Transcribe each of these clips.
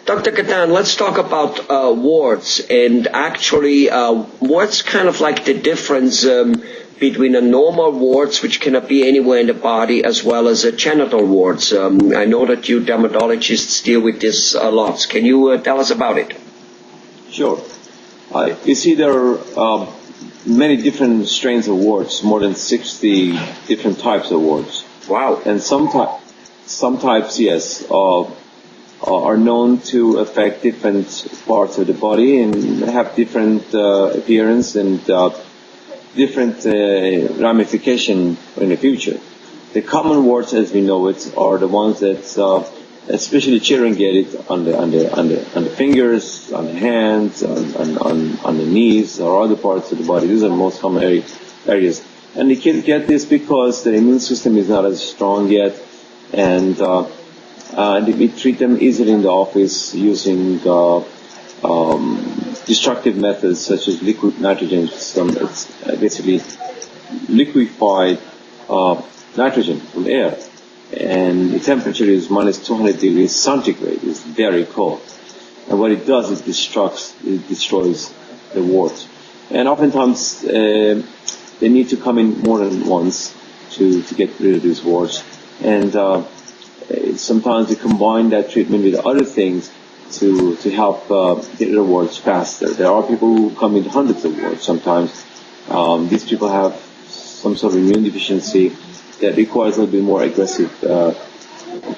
Dr. Ghatan, let's talk about warts. And actually, what's kind of like the difference between a normal warts, which cannot be anywhere in the body, as well as a genital warts? I know that you dermatologists deal with this a lot. Can you tell us about it? Sure. You see, there are many different strains of warts, more than 60 different types of warts. Wow. And some types, yes, are known to affect different parts of the body and have different appearance and different ramification in the future. The common warts, as we know it, are the ones that especially children get it on the fingers, on the hands, on the knees, or other parts of the body. These are the most common areas. And the kids get this because the immune system is not as strong yet, and we treat them easily in the office using destructive methods such as liquid nitrogen. It's basically liquefied nitrogen from air. And the temperature is minus 200 degrees centigrade. It's very cold. And what it does, it destroys the wart. And oftentimes, they need to come in more than once to get rid of these warts. And sometimes we combine that treatment with other things to help get rid of warts faster. There are people who come in hundreds of warts sometimes. These people have some sort of immune deficiency that requires a little bit more aggressive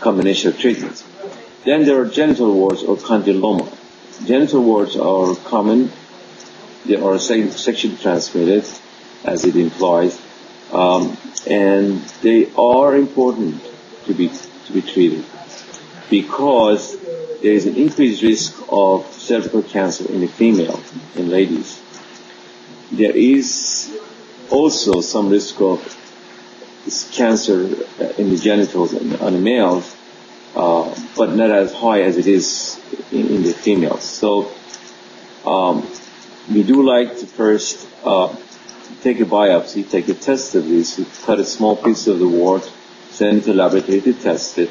combination of treatments. Then there are genital warts or condyloma. Genital warts are common. They are sexually transmitted, as it implies, and they are important to be treated because there is an increased risk of cervical cancer in the female, in ladies. There is also some risk of cancer in the genitals on the males, but not as high as it is in the females. So we do like to first take a biopsy, take a test of this, cut a small piece of the wart, send it to the laboratory to test it,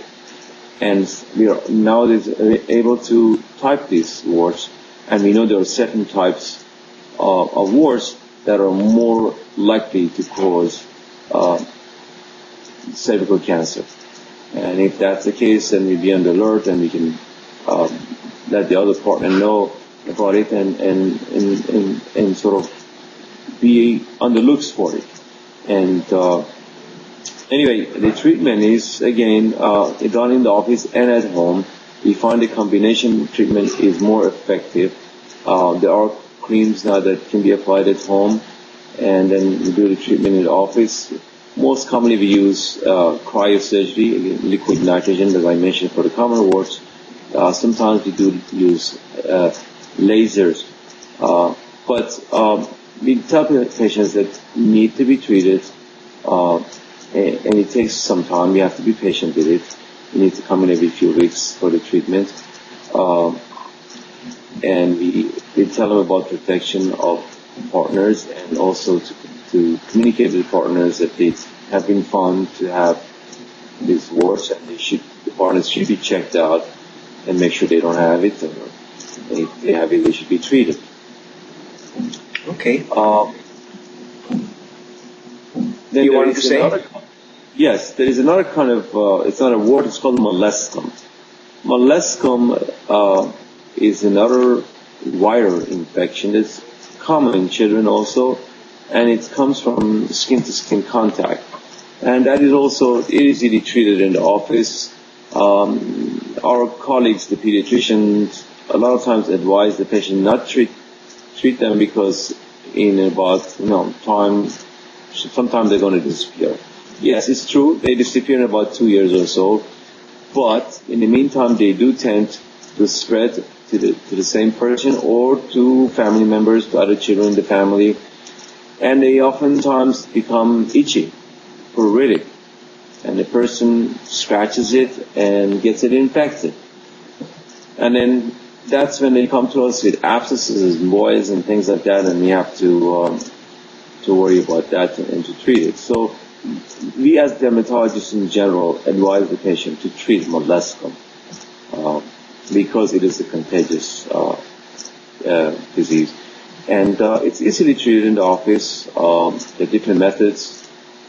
and we are nowadays able to type these warts, and we know there are certain types of warts that are more likely to cause cervical cancer. And if that's the case, then we'll be on the alert, and we can let the other partner know about it and sort of be on the looks for it. And anyway, the treatment is, again, done in the office and at home. We find the combination treatment is more effective. There are creams now that can be applied at home, and then we do the treatment in the office. Most commonly we use cryosurgery, liquid nitrogen, as I mentioned, for the common warts. Sometimes we do use lasers. But we tell patients that need to be treated, and it takes some time. You have to be patient with it. You need to come in every few weeks for the treatment. And we tell them about protection of partners, and also to communicate with partners that they have been found to have these warts, and the partners should be checked out and make sure they don't have it, or if they have it, they should be treated. Okay. Then you wanted to say? Yes, there is another kind of, it's not a wart, it's called molluscum. Molluscum is another viral infection that's common in children also, and it comes from skin-to-skin contact. And that is also easily treated in the office. Our colleagues, the pediatricians, a lot of times advise the patient not treat them because in about time, sometimes they're going to disappear. Yes, it's true, they disappear in about 2 years or so, but in the meantime they do tend to spread to the same person or to family members, to other children in the family, and they oftentimes become itchy, pruritic, and the person scratches it and gets it infected. And then that's when they come to us with abscesses and boils and things like that, and we have to worry about that and to treat it. So we as dermatologists in general advise the patient to treat molluscum. because it is a contagious disease. And it's easily treated in the office. There are different methods.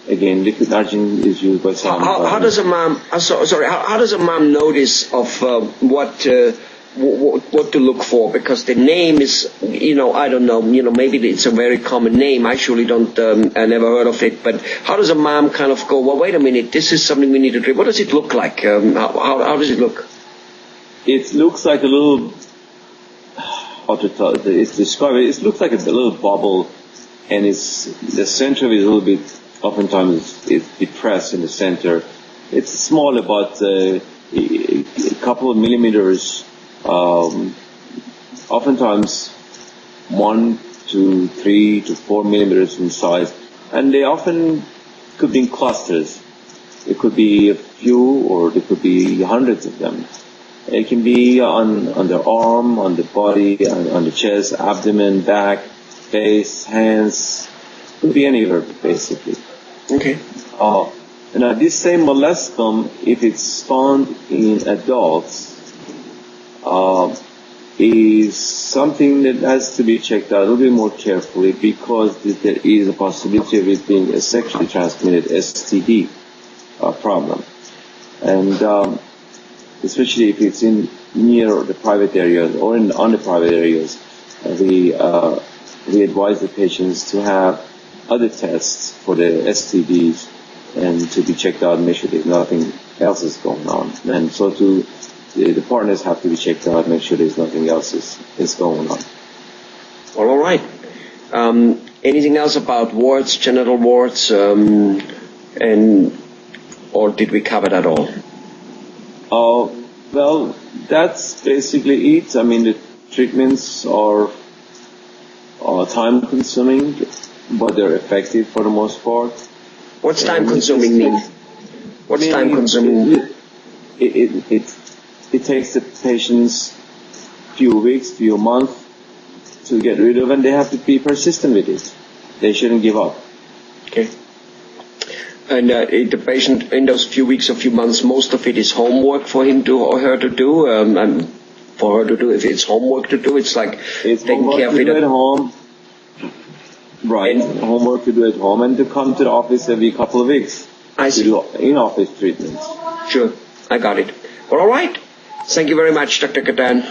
Again, liquid nitrogen is used by some. How does a mom? How does a mom notice of what to look for? Because the name is, I don't know. Maybe it's a very common name. I surely don't. I never heard of it. But how does a mom kind of go? Well, wait a minute. This is something we need to treat. What does it look like? How does it look? It looks like a little. How to tell? It's described. It looks like a little bubble, and it's the center of it is a little bit. Oftentimes it's depressed in the center. It's small, about a couple of millimeters. Oftentimes 1 to 3 to 4 millimeters in size, and they often could be in clusters. It could be a few, or there could be hundreds of them. It can be on the arm, on the body, on the chest, abdomen, back, face, hands. Could be anywhere, basically. Okay. Now, this same molluscum, if it's found in adults, is something that has to be checked out a little bit more carefully, because there is a possibility of it being a sexually transmitted STD problem. And especially if it's in near the private areas or on the private areas, we advise the patients to have other tests for the STDs and to be checked out and make sure there's nothing else is going on. And so the partners have to be checked out, make sure there's nothing else is going on. Well, all right. Anything else about warts, genital warts, or did we cover that all? Well, that's basically it. I mean, the treatments are time-consuming, but they're effective for the most part. What's time-consuming mean? What's time-consuming? It takes the patients few weeks, few months to get rid of, and they have to be persistent with it. They shouldn't give up. Okay. And the patient, in those few weeks or few months, most of it is homework for him to or her to do. And for her to do, if it's homework to do, it's like it's taking care of it at home. Right, homework to do at home, and to come to the office every couple of weeks. I see. To do in-office treatments. Sure, I got it. Well, all right. Thank you very much, Dr. Ghatan.